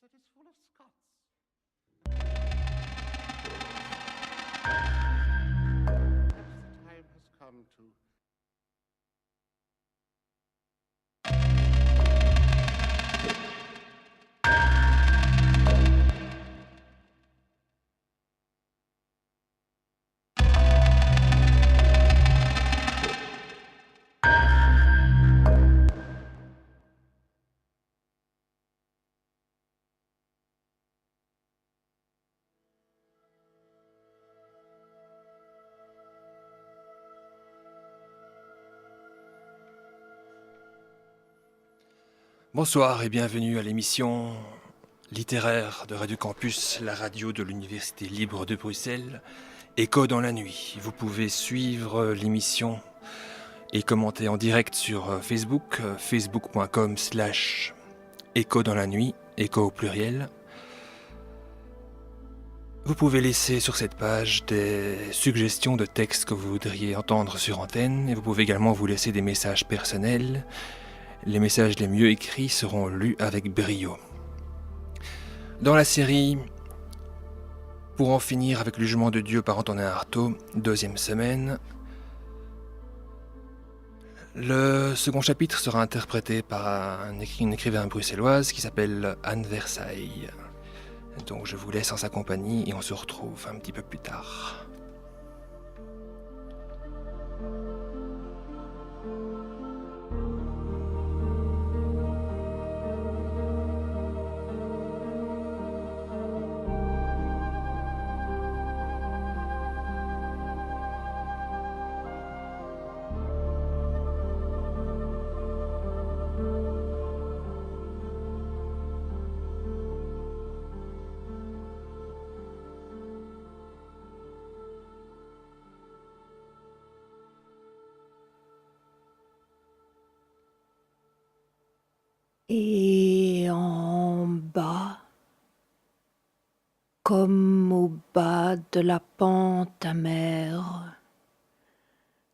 that is full of Scots. Perhaps the time has come to Bonsoir et bienvenue à l'émission littéraire de Radio Campus, la radio de l'Université libre de Bruxelles, Écho dans la nuit. Vous pouvez suivre l'émission et commenter en direct sur Facebook, facebook.com/Écho dans la nuit, Écho au pluriel. Vous pouvez laisser sur cette page des suggestions de textes que vous voudriez entendre sur antenne et vous pouvez également vous laisser des messages personnels. Les messages les mieux écrits seront lus avec brio. Dans la série Pour en finir avec le jugement de Dieu par Antonin Artaud, 2e semaine, le second chapitre sera interprété par une écrivain bruxelloise qui s'appelle Anne Versailles. Donc je vous laisse en sa compagnie et on se retrouve un petit peu plus tard. Et en bas, comme au bas de la pente amère,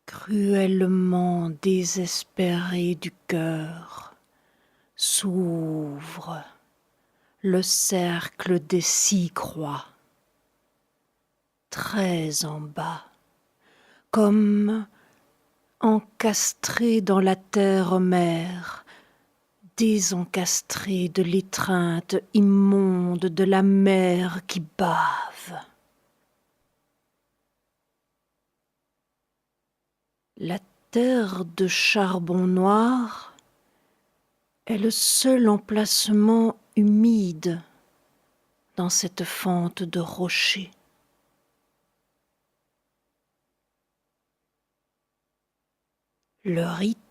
cruellement désespéré du cœur, s'ouvre le cercle des 6 croix, très en bas, comme encastré dans la terre mère, désencastré de l'étreinte immonde de la mer qui bave. La terre de charbon noir est le seul emplacement humide dans cette fente de rochers. Le rite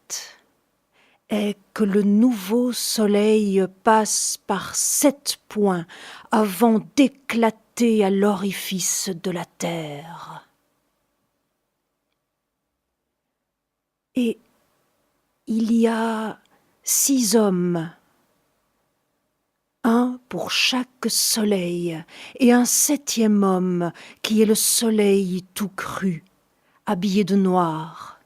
est que le nouveau soleil passe par 7 points avant d'éclater à l'orifice de la terre. Et il y a 6 hommes, un pour chaque soleil, et un 7e homme qui est le soleil tout cru, habillé de noir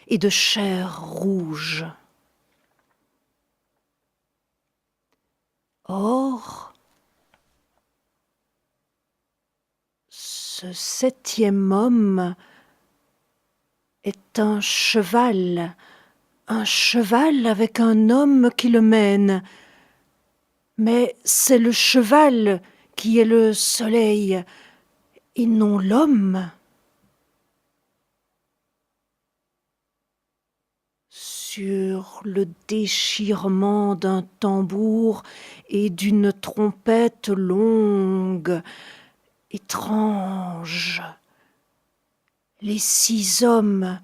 et de chair rouge. Or, ce 7e homme est un cheval avec un homme qui le mène. Mais c'est le cheval qui est le soleil et non l'homme. Sur le déchirement d'un tambour et d'une trompette longue, étrange, les 6 hommes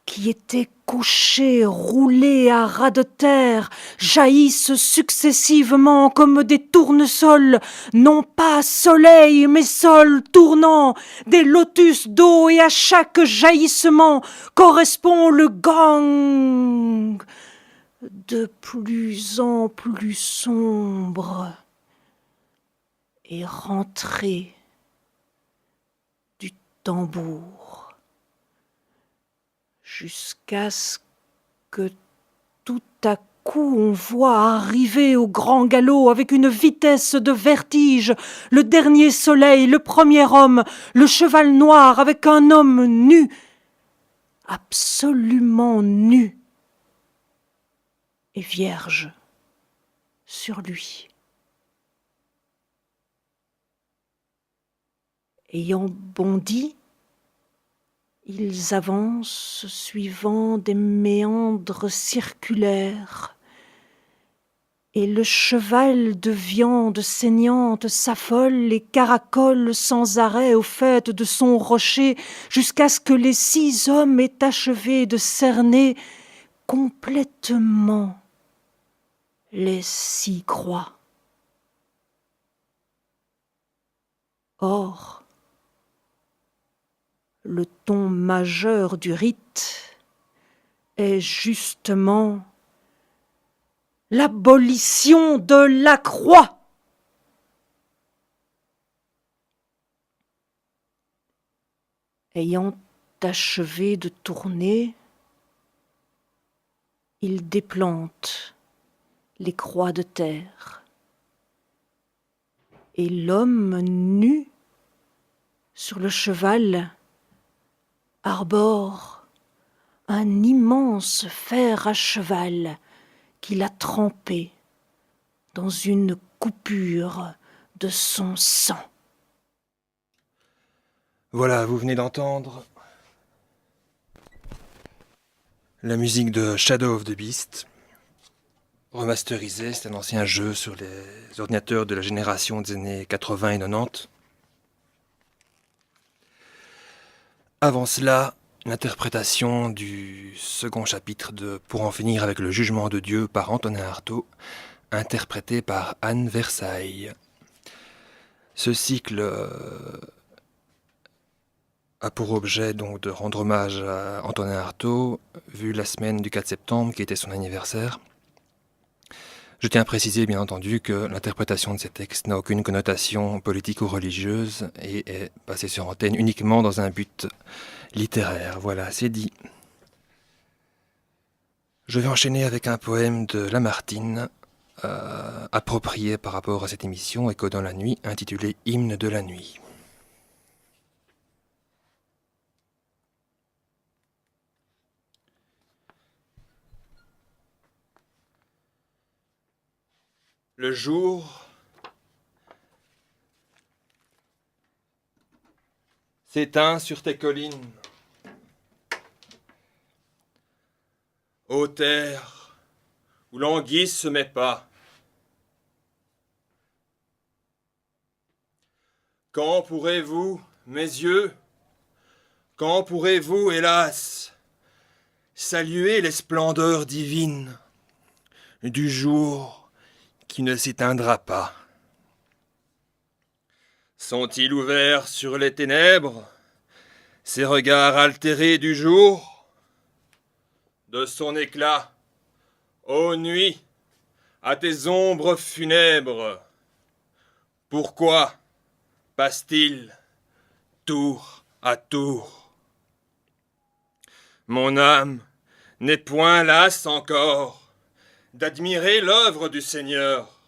qui étaient couchés, roulés à ras de terre, jaillissent successivement comme des tournesols, non pas soleil, mais sol tournant, des lotus d'eau, et à chaque jaillissement correspond le gang de plus en plus sombre et rentré du tambour, jusqu'à ce que tout à coup on voit arriver au grand galop avec une vitesse de vertige le dernier soleil, le premier homme, le cheval noir avec un homme nu, absolument nu et vierge sur lui. Ayant bondi, ils avancent suivant des méandres circulaires, et le cheval de viande saignante s'affole et caracole sans arrêt au faîte de son rocher jusqu'à ce que les 6 hommes aient achevé de cerner complètement les 6 croix. Or, le ton majeur du rite est justement l'abolition de la croix. Ayant achevé de tourner, il déplante les croix de terre. Et l'homme nu sur le cheval arbore un immense fer à cheval qu'il a trempé dans une coupure de son sang. Voilà, vous venez d'entendre la musique de Shadow of the Beast, remasterisée. C'est un ancien jeu sur les ordinateurs de la génération des années 80 et 90. Avant cela, l'interprétation du second chapitre de Pour en finir avec le jugement de Dieu par Antonin Artaud, interprété par Anne Versailles. Ce cycle a pour objet donc de rendre hommage à Antonin Artaud, vu la semaine du 4 septembre qui était son anniversaire. Je tiens à préciser bien entendu que l'interprétation de ces textes n'a aucune connotation politique ou religieuse et est passée sur antenne uniquement dans un but littéraire. Voilà, c'est dit. Je vais enchaîner avec un poème de Lamartine, approprié par rapport à cette émission, Écho dans la nuit, intitulé Hymne de la nuit. Le jour s'éteint sur tes collines. Ô terre, où l'anguille se met pas. Quand pourrez-vous, mes yeux, quand pourrez-vous, hélas, saluer les splendeurs divines du jour qui ne s'éteindra pas? Sont-ils ouverts sur les ténèbres, ces regards altérés du jour? De son éclat, ô nuit, à tes ombres funèbres, pourquoi passe-t-il tour à tour? Mon âme n'est point lasse encore d'admirer l'œuvre du Seigneur.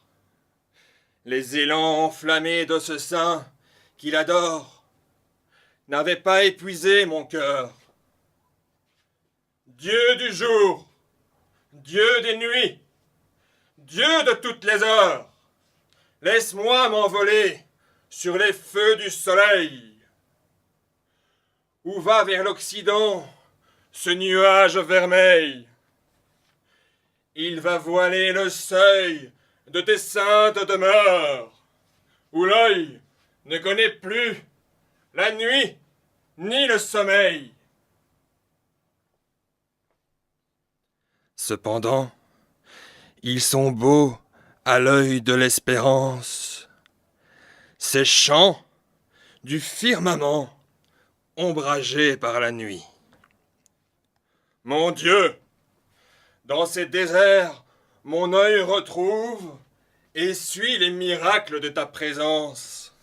Les élans enflammés de ce saint qu'il adore n'avaient pas épuisé mon cœur. Dieu du jour, Dieu des nuits, Dieu de toutes les heures, laisse-moi m'envoler sur les feux du soleil. Où va vers l'Occident ce nuage vermeil? Il va voiler le seuil de tes saintes demeures, où l'œil ne connaît plus la nuit ni le sommeil. Cependant, ils sont beaux à l'œil de l'espérance, ces chants du firmament ombragés par la nuit. Mon Dieu, dans ces déserts, mon œil retrouve et suit les miracles de ta présence.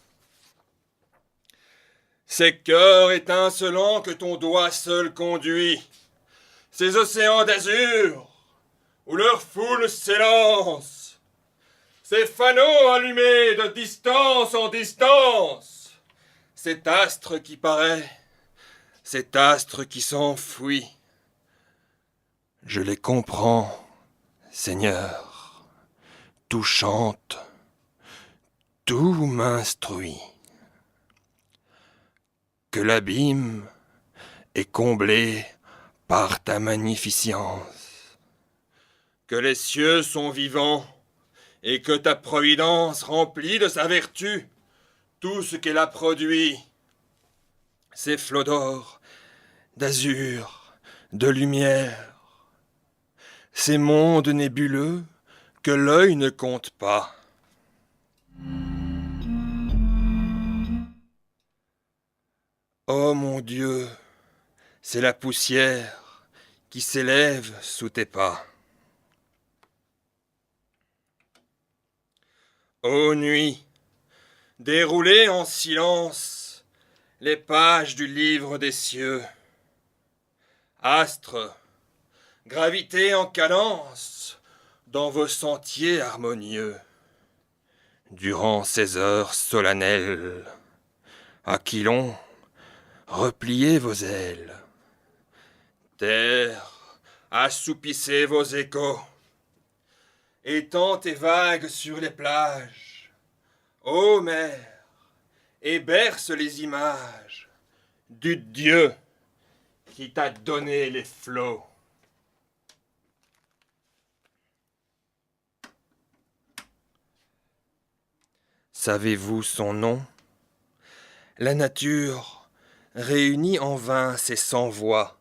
Ces cœurs étincelants que ton doigt seul conduit, ces océans d'azur où leur foule s'élance, ces fanaux allumés de distance en distance, cet astre qui paraît, cet astre qui s'enfuit. Je les comprends, Seigneur, tout chante, tout m'instruit. Que l'abîme est comblé par ta magnificence, que les cieux sont vivants et que ta providence remplit de sa vertu tout ce qu'elle a produit, ces flots d'or, d'azur, de lumière, ces mondes nébuleux que l'œil ne compte pas. Ô mon Dieu, c'est la poussière qui s'élève sous tes pas. Ô nuit, déroulez en silence les pages du livre des cieux. Astres, gravitez en cadence dans vos sentiers harmonieux. Durant ces heures solennelles, Aquilon, repliez vos ailes. Terre, assoupissez vos échos. Étends tes vagues sur les plages, ô mer, et berce les images du Dieu qui t'a donné les flots. Savez-vous son nom? La nature réunit en vain ses 100 voix.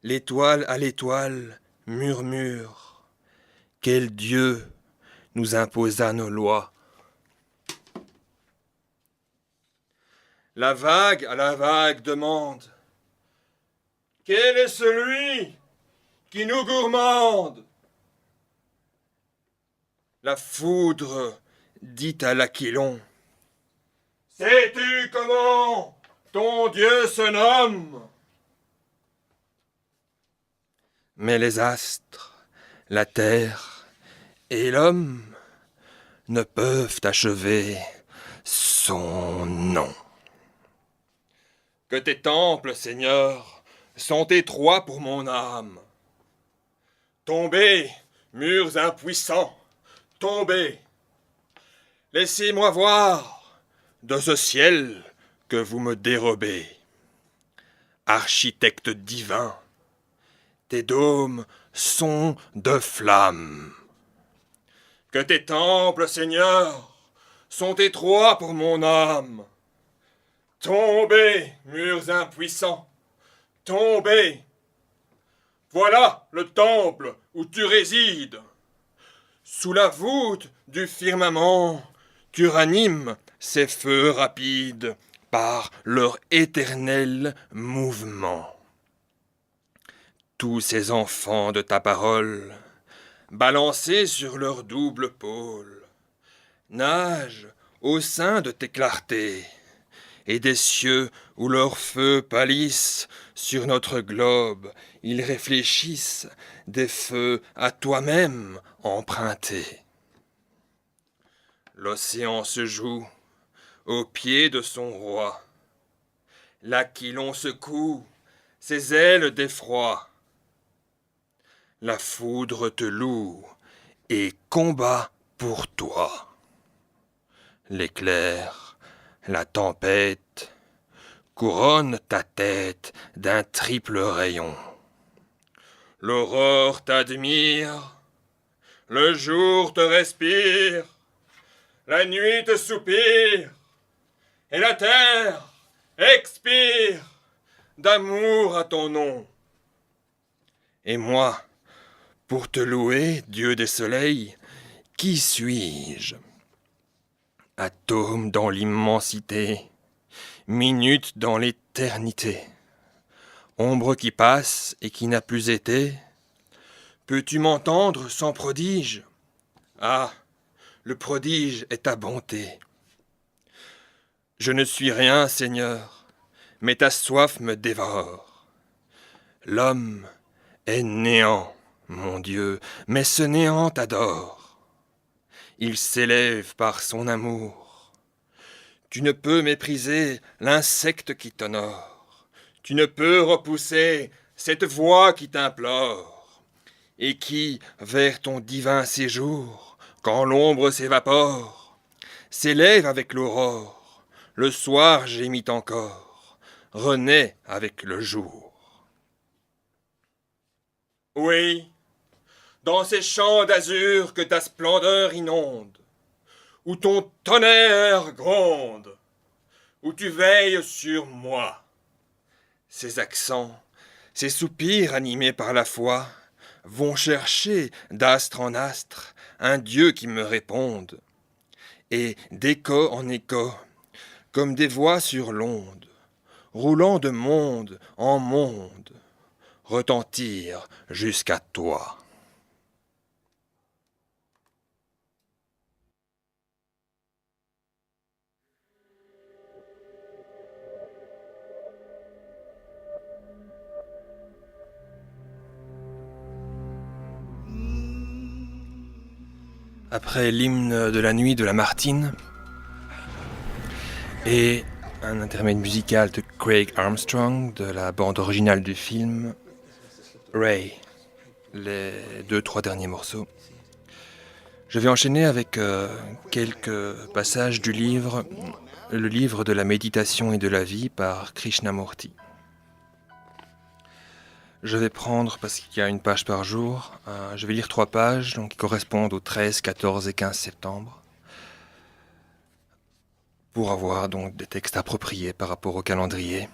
L'étoile à l'étoile murmure. Quel Dieu nous imposa nos lois? La vague à la vague demande. Quel est celui qui nous gourmande? La foudre dit à l'Aquilon. Sais-tu comment ton Dieu se nomme? Mais les astres, la terre et l'homme ne peuvent achever son nom. Que tes temples, Seigneur, sont étroits pour mon âme. Tombez, murs impuissants, tombez. Laissez-moi voir de ce ciel que vous me dérobez. Architecte divin, tes dômes sont de flammes. Que tes temples, Seigneur, sont étroits pour mon âme. Tombez, murs impuissants, tombez. Voilà le temple où tu résides. Sous la voûte du firmament, tu ranimes ces feux rapides par leur éternel mouvement. Tous ces enfants de ta parole, balancés sur leur double pôle, nagent au sein de tes clartés, et des cieux où leurs feux pâlissent sur notre globe, ils réfléchissent des feux à toi-même empruntés. L'océan se joue au pied de son roi. L'Aquilon secoue ses ailes d'effroi. La foudre te loue et combat pour toi. L'éclair, la tempête, couronne ta tête d'un triple rayon. L'aurore t'admire, le jour te respire, la nuit te soupire, et la terre expire d'amour à ton nom. Et moi, pour te louer, Dieu des soleils, qui suis-je? Atome dans l'immensité, minute dans l'éternité, ombre qui passe et qui n'a plus été, peux-tu m'entendre sans prodige? Ah, le prodige est ta bonté. Je ne suis rien, Seigneur, mais ta soif me dévore. L'homme est néant, mon Dieu, mais ce néant t'adore. Il s'élève par son amour. Tu ne peux mépriser l'insecte qui t'honore. Tu ne peux repousser cette voix qui t'implore, et qui, vers ton divin séjour, quand l'ombre s'évapore, s'élève avec l'aurore, le soir gémit encore, renaît avec le jour. Oui, dans ces champs d'azur que ta splendeur inonde, où ton tonnerre gronde, où tu veilles sur moi. Ces accents, ces soupirs animés par la foi, vont chercher d'astre en astre un Dieu qui me réponde. Et d'écho en écho, comme des voix sur l'onde, roulant de monde en monde, retentirent jusqu'à toi. Après l'hymne de la nuit de Lamartine et un intermède musical de Craig Armstrong de la bande originale du film Ray, les 2-3 derniers morceaux, je vais enchaîner avec quelques passages du livre, le livre de la méditation et de la vie par Krishnamurti. Je vais prendre, parce qu'il y a une page par jour, je vais lire 3 pages donc, qui correspondent aux 13, 14 et 15 septembre, pour avoir donc des textes appropriés par rapport au calendrier.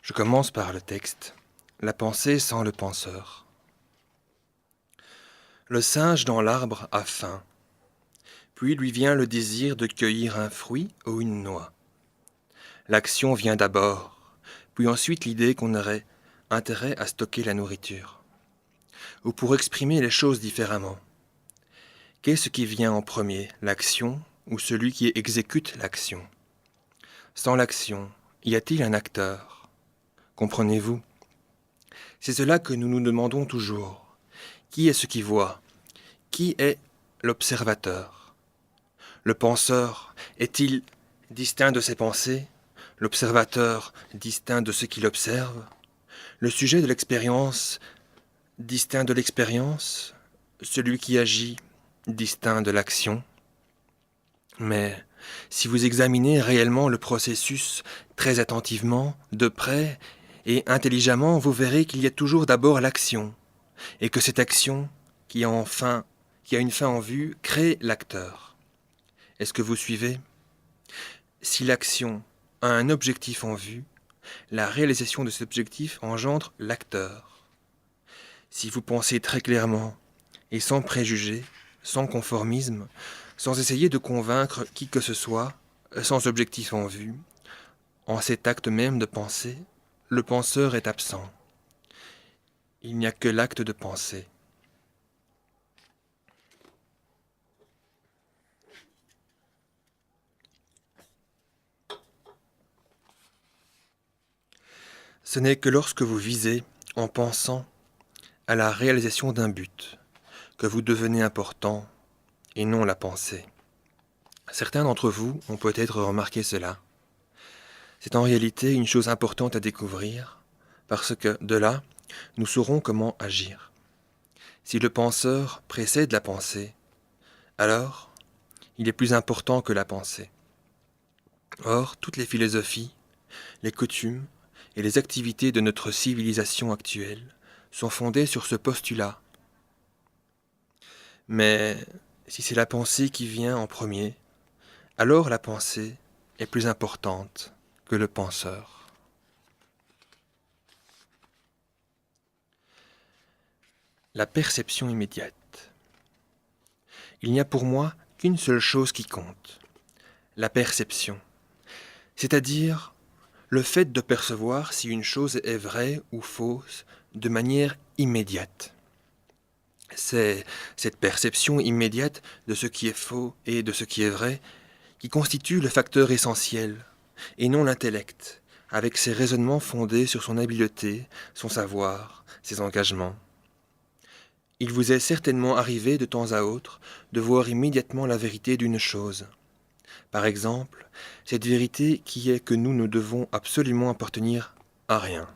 Je commence par le texte « La pensée sans le penseur ». Le singe dans l'arbre a faim, puis lui vient le désir de cueillir un fruit ou une noix. L'action vient d'abord, puis ensuite l'idée qu'on aurait intérêt à stocker la nourriture. Ou pour exprimer les choses différemment. Qu'est-ce qui vient en premier, l'action ou celui qui exécute l'action? Sans l'action, y a-t-il un acteur? Comprenez-vous? C'est cela que nous nous demandons toujours. Qui est ce qui voit? Qui est l'observateur? Le penseur est-il distinct de ses pensées? L'observateur distinct de ce qu'il observe? Le sujet de l'expérience distinct de l'expérience? Celui qui agit distinct de l'action? Mais si vous examinez réellement le processus très attentivement, de près et intelligemment, vous verrez qu'il y a toujours d'abord l'action, et que cette action, qui a une fin en vue, crée l'acteur. Est-ce que vous suivez? Si l'action a un objectif en vue, la réalisation de cet objectif engendre l'acteur. Si vous pensez très clairement et sans préjugés, sans conformisme, sans essayer de convaincre qui que ce soit, sans objectif en vue, en cet acte même de penser, le penseur est absent. Il n'y a que l'acte de penser. Ce n'est que lorsque vous visez, en pensant, à la réalisation d'un but, que vous devenez important, et non la pensée. Certains d'entre vous ont peut-être remarqué cela. C'est en réalité une chose importante à découvrir, parce que, de là, nous saurons comment agir. Si le penseur précède la pensée, alors, il est plus important que la pensée. Or, toutes les philosophies, les coutumes et les activités de notre civilisation actuelle sont fondées sur ce postulat. Mais si c'est la pensée qui vient en premier, alors la pensée est plus importante que le penseur. La perception immédiate. Il n'y a pour moi qu'une seule chose qui compte, la perception, c'est-à-dire le fait de percevoir si une chose est vraie ou fausse de manière immédiate. C'est cette perception immédiate de ce qui est faux et de ce qui est vrai qui constitue le facteur essentiel, et non l'intellect, avec ses raisonnements fondés sur son habileté, son savoir, ses engagements. Il vous est certainement arrivé de temps à autre de voir immédiatement la vérité d'une chose. Par exemple, cette vérité qui est que nous ne devons absolument appartenir à rien.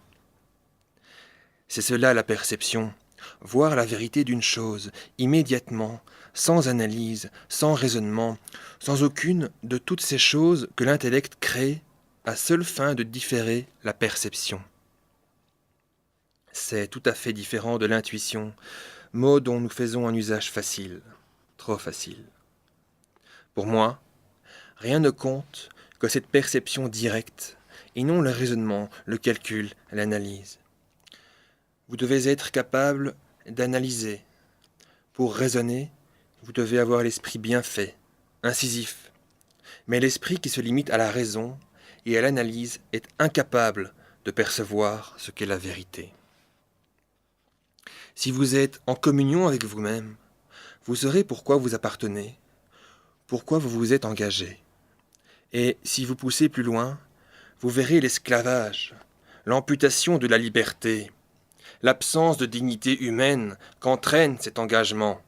C'est cela la perception, voir la vérité d'une chose, immédiatement, sans analyse, sans raisonnement, sans aucune de toutes ces choses que l'intellect crée à seule fin de différer la perception. C'est tout à fait différent de l'intuition, mot dont nous faisons un usage facile, trop facile. Pour moi, rien ne compte que cette perception directe, et non le raisonnement, le calcul, l'analyse. Vous devez être capable d'analyser. Pour raisonner, vous devez avoir l'esprit bien fait, incisif. Mais l'esprit qui se limite à la raison et à l'analyse est incapable de percevoir ce qu'est la vérité. Si vous êtes en communion avec vous-même, vous saurez pourquoi vous appartenez, pourquoi vous vous êtes engagé. Et si vous poussez plus loin, vous verrez l'esclavage, l'amputation de la liberté, l'absence de dignité humaine qu'entraîne cet engagement.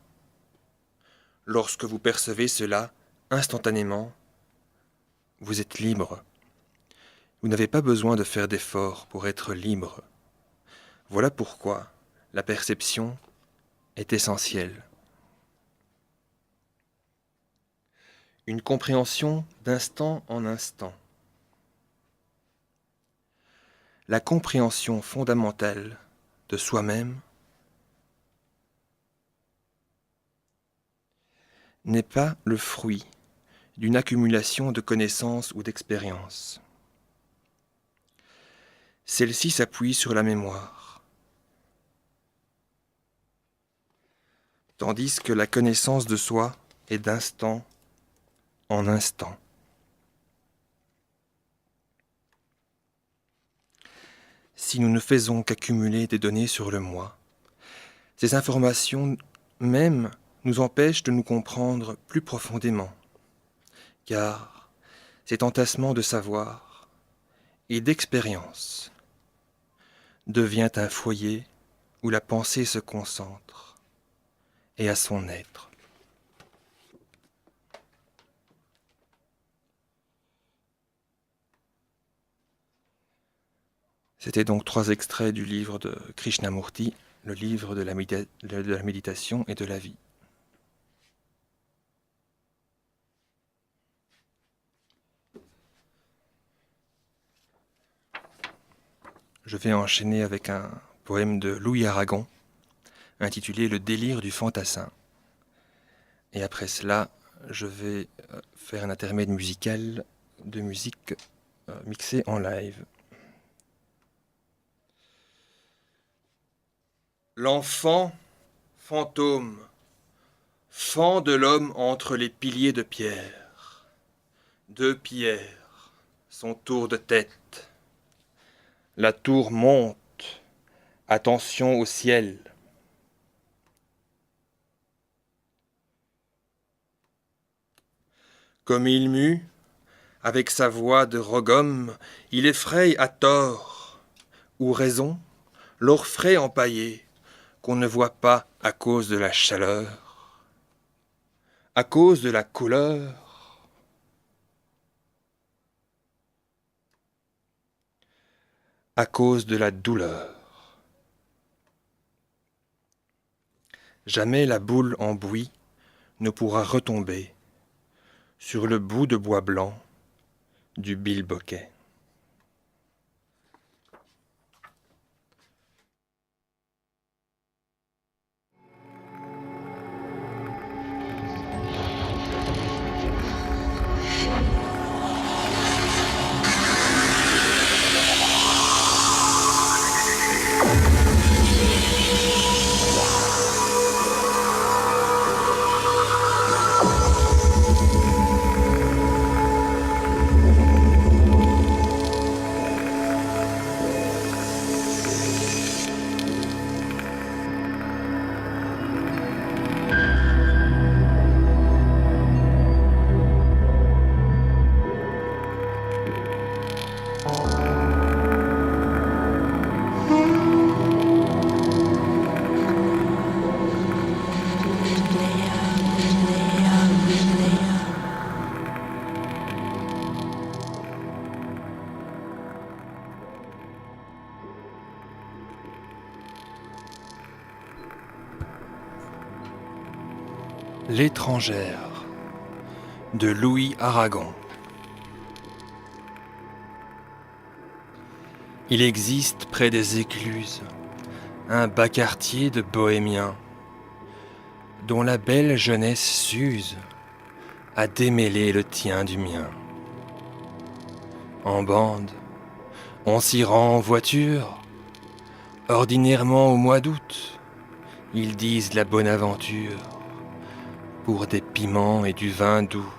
Lorsque vous percevez cela instantanément, vous êtes libre. Vous n'avez pas besoin de faire d'efforts pour être libre. Voilà pourquoi la perception est essentielle. Une compréhension d'instant en instant. La compréhension fondamentale de soi-même n'est pas le fruit d'une accumulation de connaissances ou d'expériences. Celle-ci s'appuie sur la mémoire, tandis que la connaissance de soi est d'instant en instant. Si nous ne faisons qu'accumuler des données sur le moi, ces informations même nous empêchent de nous comprendre plus profondément, car cet entassement de savoir et d'expérience devient un foyer où la pensée se concentre et à son être. C'était donc 3 extraits du livre de Krishnamurti, le livre de la méditation et de la vie. Je vais enchaîner avec un poème de Louis Aragon, intitulé « Le délire du fantassin ». Et après cela, je vais faire un intermède musical de musique mixée en live. L'enfant fantôme fend de l'homme entre les piliers de pierre. 2 pierres, son tour de tête. La tour monte, attention au ciel. Comme il mue, avec sa voix de rogome, il effraie à tort ou raison l'orfraie empaillé qu'on ne voit pas à cause de la chaleur, à cause de la couleur, à cause de la douleur. Jamais la boule en buis ne pourra retomber sur le bout de bois blanc du bilboquet. L'étrangère de Louis Aragon. Il existe près des écluses un bas quartier de bohémiens dont la belle jeunesse s'use à démêler le tien du mien. En bande, on s'y rend en voiture, ordinairement au mois d'août, ils disent la bonne aventure pour des piments et du vin doux.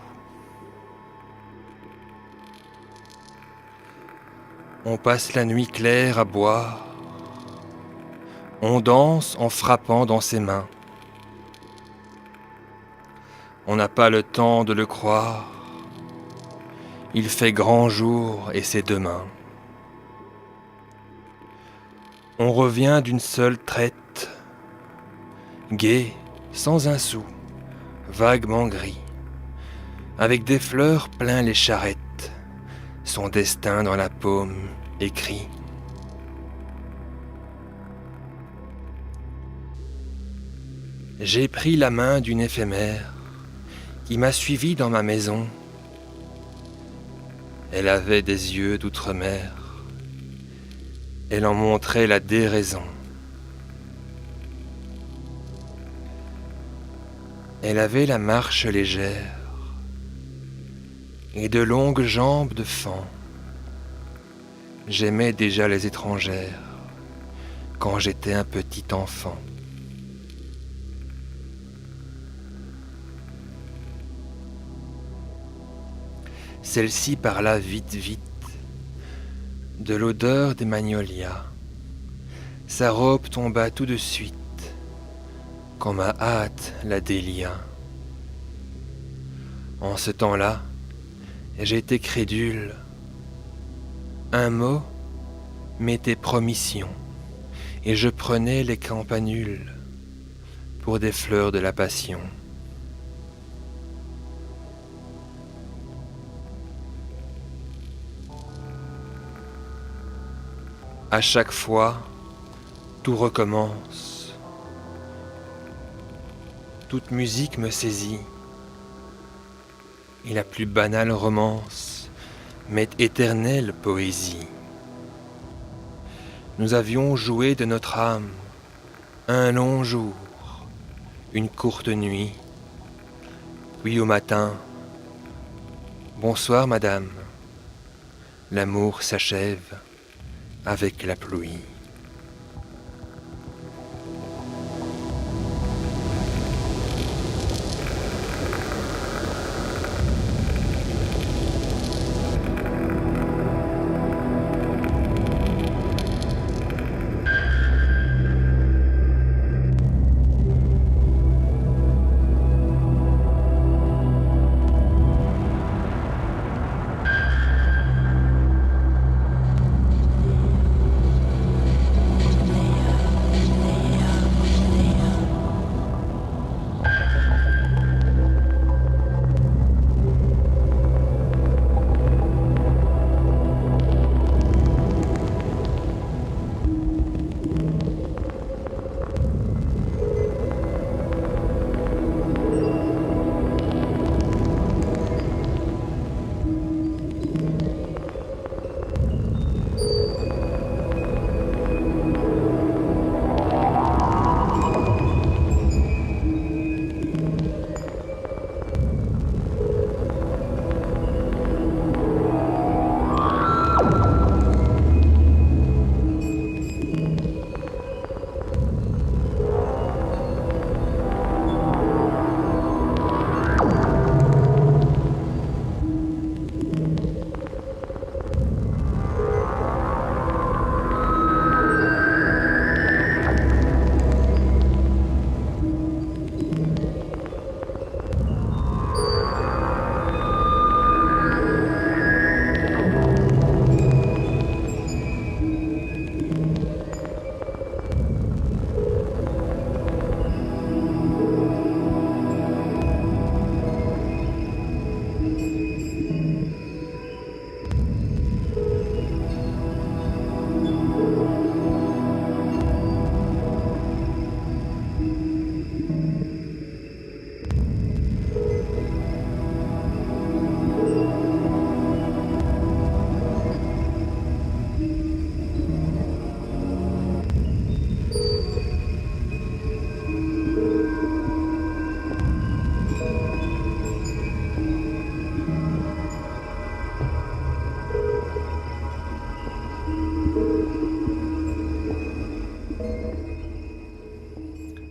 On passe la nuit claire à boire, on danse en frappant dans ses mains. On n'a pas le temps de le croire, il fait grand jour et c'est demain. On revient d'une seule traite, gai, sans un sou, vaguement gris, avec des fleurs plein les charrettes, son destin dans la paume écrit. J'ai pris la main d'une éphémère qui m'a suivi dans ma maison. Elle avait des yeux d'outre-mer, elle en montrait la déraison. Elle avait la marche légère et de longues jambes de faon. J'aimais déjà les étrangères quand j'étais un petit enfant. Celle-ci parla vite, vite, de l'odeur des magnolias. Sa robe tomba tout de suite, quand ma hâte la délia. En ce temps-là, j'étais crédule. Un mot m'était promission, et je prenais les campanules pour des fleurs de la passion. À chaque fois, tout recommence. Toute musique me saisit, et la plus banale romance m'est éternelle poésie. Nous avions joué de notre âme un long jour, une courte nuit, puis au matin, bonsoir madame, l'amour s'achève avec la pluie.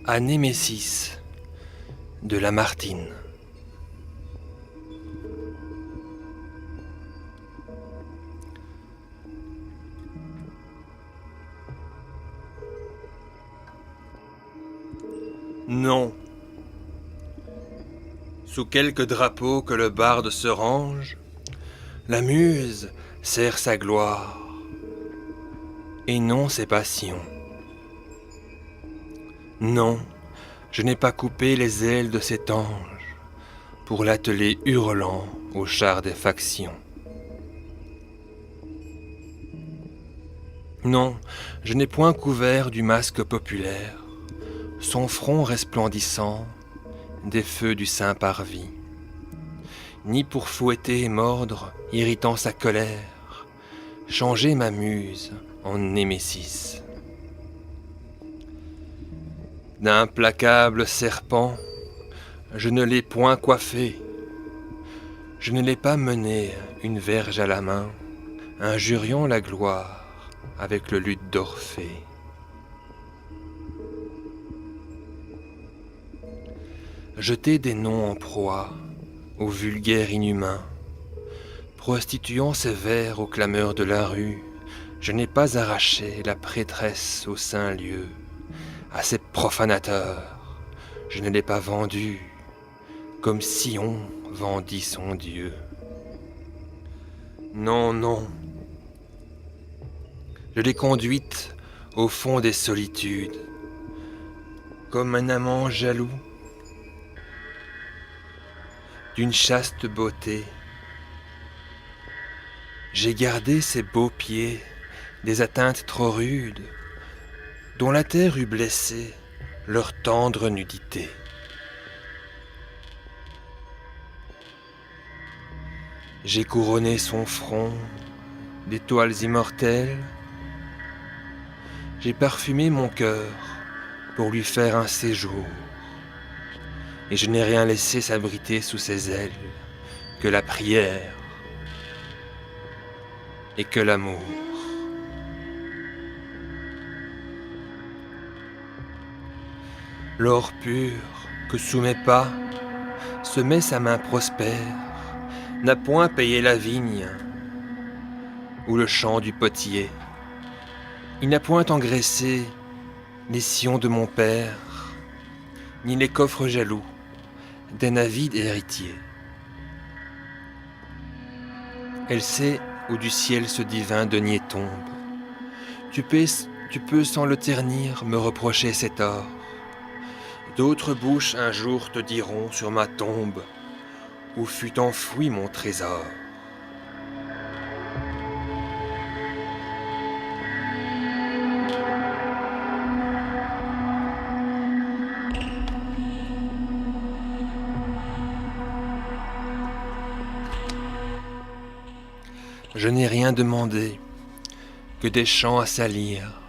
à Némésis de Lamartine. Non. Sous quelque drapeau que le barde se range, la muse sert sa gloire, et non ses passions. Non, je n'ai pas coupé les ailes de cet ange pour l'atteler hurlant au char des factions. Non, je n'ai point couvert du masque populaire son front resplendissant des feux du Saint-Parvis, ni pour fouetter et mordre, irritant sa colère, changer ma muse en Némésis. D'implacable serpent, je ne l'ai point coiffé, je ne l'ai pas mené une verge à la main, injuriant la gloire avec le luth d'Orphée. Jeter des noms en proie au vulgaire inhumain, prostituant ses vers aux clameurs de la rue, je n'ai pas arraché la prêtresse au saint lieu. À ces profanateurs, je ne l'ai pas vendue, comme Sion vendit son Dieu. Non, non, je l'ai conduite au fond des solitudes, comme un amant jaloux, d'une chaste beauté. J'ai gardé ses beaux pieds des atteintes trop rudes, dont la terre eût blessé leur tendre nudité. J'ai couronné son front d'étoiles immortelles, j'ai parfumé mon cœur pour lui faire un séjour, et je n'ai rien laissé s'abriter sous ses ailes que la prière et que l'amour. L'or pur que sous mes pas semait sa main prospère n'a point payé la vigne ou le champ du potier. Il n'a point engraissé les sillons de mon père, ni les coffres jaloux d'un avide héritier. Elle sait où du ciel ce divin denier tombe. Tu peux sans le ternir me reprocher cet or. D'autres bouches un jour te diront sur ma tombe où fut enfoui mon trésor. Je n'ai rien demandé que des chants à salir,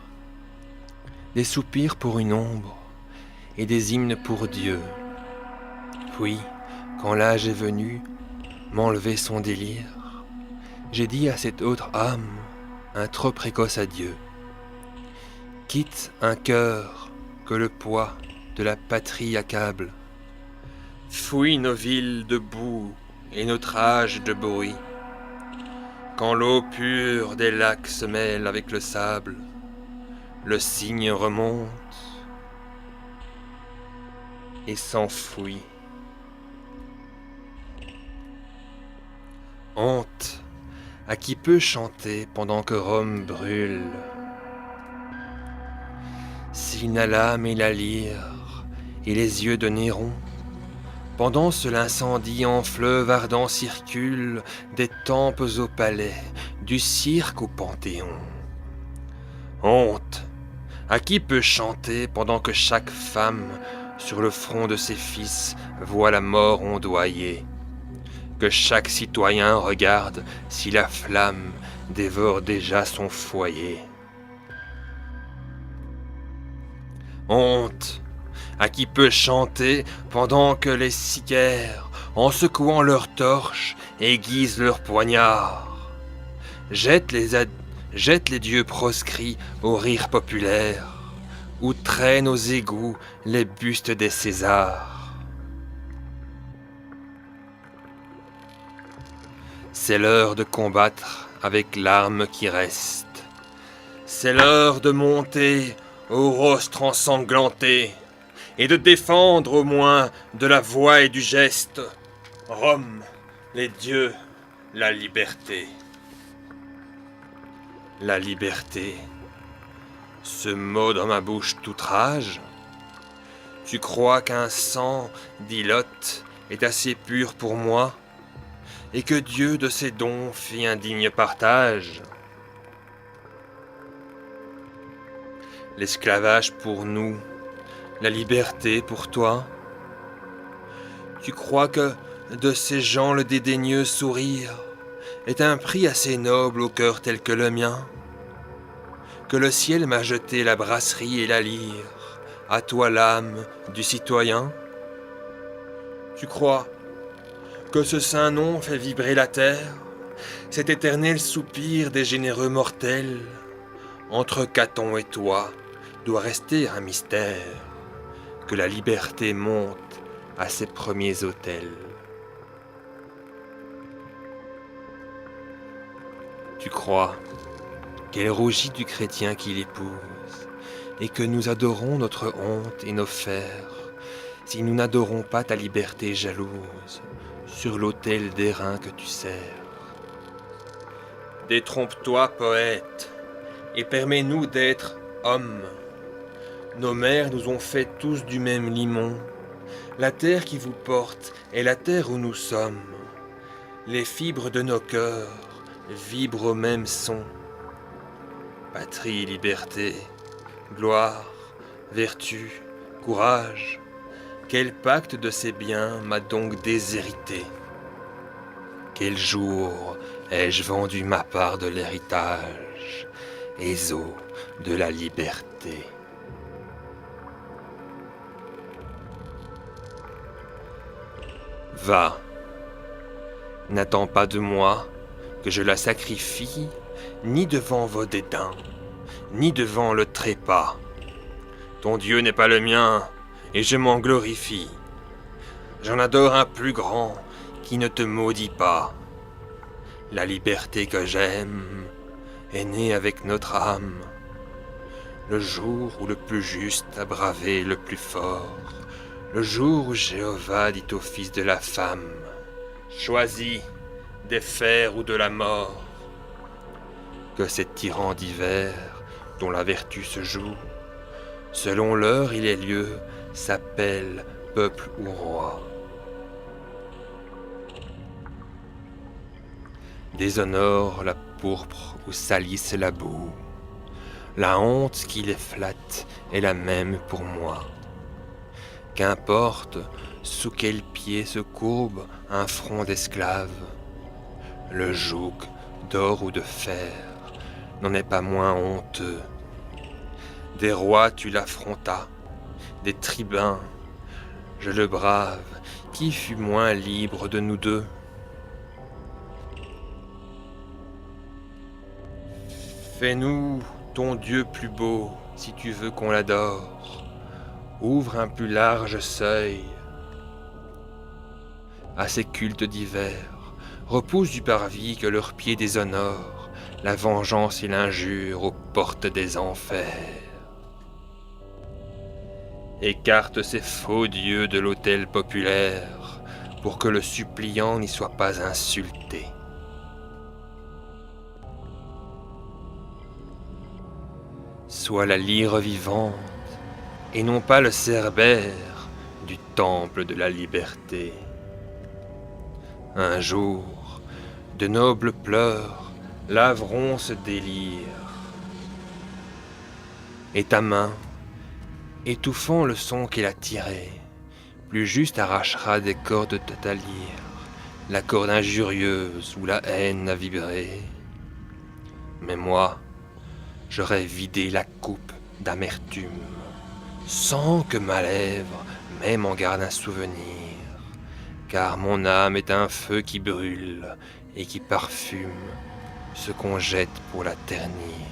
des soupirs pour une ombre et des hymnes pour Dieu. Puis, quand l'âge est venu m'enlever son délire, j'ai dit à cette autre âme un trop précoce adieu. Quitte un cœur que le poids de la patrie accable, fouille nos villes de boue et notre âge de bruit. Quand l'eau pure des lacs se mêle avec le sable, le cygne remonte et s'enfuit. Honte à qui peut chanter pendant que Rome brûle. S'il n'a l'âme et la lyre et les yeux de Néron, pendant ce l'incendie en fleuve ardent circule des tempes au palais, du cirque au panthéon. Honte à qui peut chanter pendant que chaque femme sur le front de ses fils voit la mort ondoyer, que chaque citoyen regarde si la flamme dévore déjà son foyer. Honte à qui peut chanter pendant que les sicaires, en secouant leurs torches, aiguisent leurs poignards, jettent les dieux proscrits au rire populaire, où traînent aux égouts les bustes des Césars. C'est l'heure de combattre avec l'arme qui reste. C'est l'heure de monter au rostre ensanglanté et de défendre au moins de la voix et du geste Rome, les dieux, la liberté. La liberté, ce mot dans ma bouche t'outrage. Tu crois qu'un sang d'Ilote est assez pur pour moi, et que Dieu de ses dons fit un digne partage? L'esclavage pour nous, la liberté pour toi. Tu crois que de ces gens le dédaigneux sourire est un prix assez noble au cœur tel que le mien? Que le ciel m'a jeté la brasserie et la lyre, à toi l'âme du citoyen? Tu crois que ce saint nom fait vibrer la terre, cet éternel soupir des généreux mortels? Entre Caton et toi doit rester un mystère, que la liberté monte à ses premiers autels. Tu crois qu'elle rougit du chrétien qui l'épouse, et que nous adorons notre honte et nos fers, si nous n'adorons pas ta liberté jalouse, sur l'autel d'airain que tu sers. Détrompe-toi, poète, et permets-nous d'être hommes. Nos mères nous ont fait tous du même limon. La terre qui vous porte est la terre où nous sommes. Les fibres de nos cœurs vibrent au même son. Patrie, liberté, gloire, vertu, courage, quel pacte de ces biens m'a donc déshérité? Quel jour ai-je vendu ma part de l'héritage, Éso de la liberté? Va, n'attends pas de moi que je la sacrifie, ni devant vos dédains, ni devant le trépas. Ton Dieu n'est pas le mien, et je m'en glorifie. J'en adore un plus grand, qui ne te maudit pas. La liberté que j'aime est née avec notre âme. Le jour où le plus juste a bravé le plus fort, le jour où Jéhovah dit au fils de la femme, choisis des fers ou de la mort. Que ces tyrans d'hiver, dont la vertu se joue, selon l'heure et les lieux, s'appellent peuple ou roi. Déshonore la pourpre ou salisse la boue. La honte qui les flatte est la même pour moi. Qu'importe sous quel pied se courbe un front d'esclave, le joug d'or ou de fer n'en est pas moins honteux. Des rois tu l'affrontas, des tribuns, je le brave, qui fut moins libre de nous deux? Fais-nous ton Dieu plus beau, si tu veux qu'on l'adore. Ouvre un plus large seuil à ces cultes divers. Repousse du parvis que leurs pieds déshonorent la vengeance et l'injure aux portes des enfers. Écarte ces faux dieux de l'autel populaire pour que le suppliant n'y soit pas insulté. Sois la lyre vivante et non pas le cerbère du temple de la liberté. Un jour, de nobles pleurs laveront ce délire, et ta main, étouffant le son qu'elle a tiré, plus juste arrachera des cordes de ta lyre la corde injurieuse où la haine a vibré. Mais moi, j'aurais vidé la coupe d'amertume, sans que ma lèvre même en garde un souvenir, car mon âme est un feu qui brûle et qui parfume ce qu'on jette pour la ternir.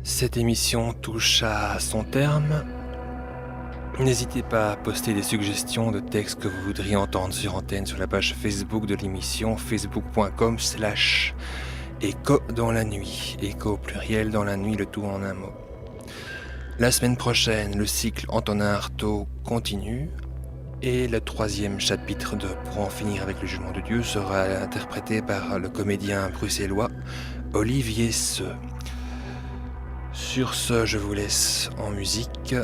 Cette émission touche à son terme. N'hésitez pas à poster des suggestions de textes que vous voudriez entendre sur antenne sur la page Facebook de l'émission, facebook.com/écho dans la nuit. Écho au pluriel dans la nuit, le tout en un mot. La semaine prochaine, le cycle Antonin Artaud continue et le 3e chapitre de Pour en finir avec le jugement de Dieu sera interprété par le comédien bruxellois Olivier Seux. Sur ce, je vous laisse en musique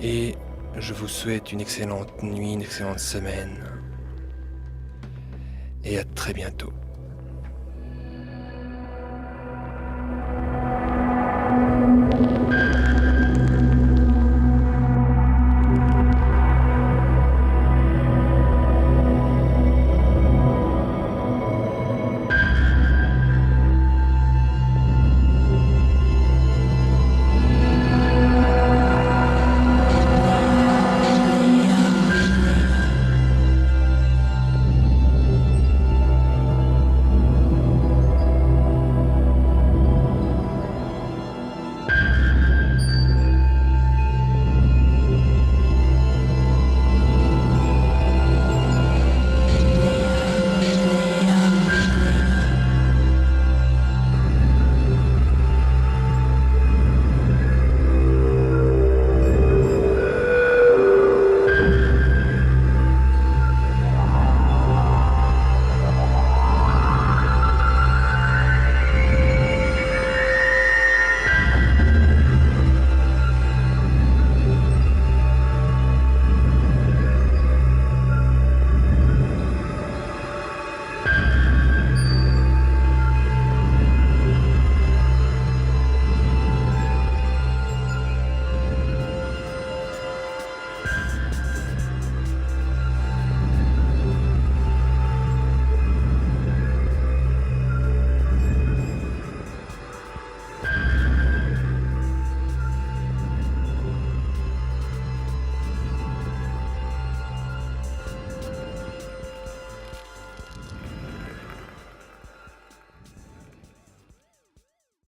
et je vous souhaite une excellente nuit, une excellente semaine et à très bientôt.